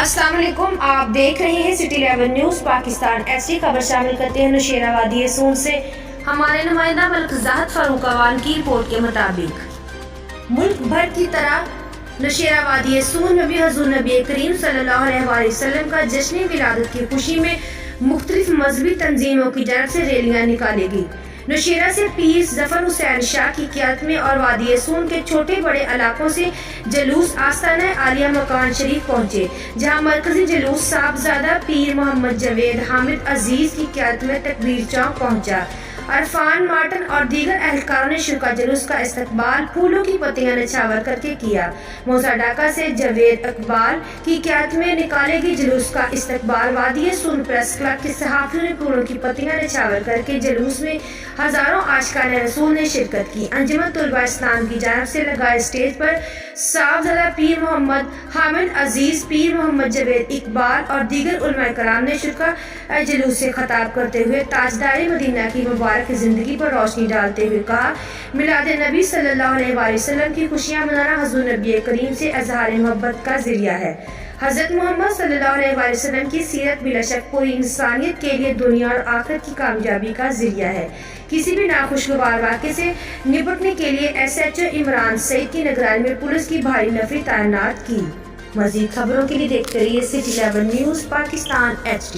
السلام علیکم، آپ دیکھ رہے ہیں city 11 news Pakistan S T خبر شامل کرتے ہیں نوشیرہ وادی سون سے ہمارے نمائندہ ملک زاہد فاروق اوان کی رپورٹ کے مطابق ملک بھر کی طرح نوشیرہ وادی سون میں بھی حضور نبی کریم صلی اللہ علیہ وآلہ وسلم کا جشن ولادت کی خوشی میں مختلف مذہبی تنظیموں کی جانب سے ریلیاں نکالی گئی۔ نوشیرہ سے پیر ظفر حسین شاہ کی قیادت میں اور وادی سون کے چھوٹے بڑے علاقوں سے جلوس آستانہ عالیہ مکان شریف پہنچے، جہاں مرکزی جلوس صاحبزادہ پیر محمد جاوید حامد عزیز کی قیادت میں تکبیر چوک پہنچا۔ عرفان مارٹن اور دیگر اہلکاروں نے شرکا جلوس کا استقبال پھولوں کی پتیاں نچھاور کر کے کیا۔ موزہ ڈاکہ سے جاوید اقبال کی قیادت میں نکالے گئے جلوس کا استقبال وادی سون پریس کلب کے صحافیوں نے پھولوں کی پتیاں نچھاور کر کے جلوس میں ہزاروں عاشقان رسول نے شرکت کی۔ انجمن طلباء اسلام کی جانب سے لگائے اسٹیج پر صاحبزادہ پیر محمد حامد عزیز، پیر محمد جاوید اقبال اور دیگر علماء کرام نے شرکا جلوس سے خطاب کرتے ہوئے تاجدار مدینہ کی مبارک زندگی پر روشنی ڈالتے ہوئے کہا، میلاد نبی صلی اللہ علیہ وآلہ وسلم کی خوشیاں منانا حضور نبی کریم سے اظہار محبت کا ذریعہ ہے۔ حضرت محمد صلی اللہ علیہ وآلہ وسلم کی سیرت بلا شک پوری انسانیت کے لیے دنیا اور آخرت کی کامیابی کا ذریعہ ہے۔ کسی بھی ناخوشگوار واقعے سے نپٹنے کے لیے ایس ایچ او عمران سعید کی نگرانی میں پولیس کی بھاری نفری تعینات کی۔ مزید خبروں کے لیے دیکھتے رہیے city 11 news Pakistan HD D.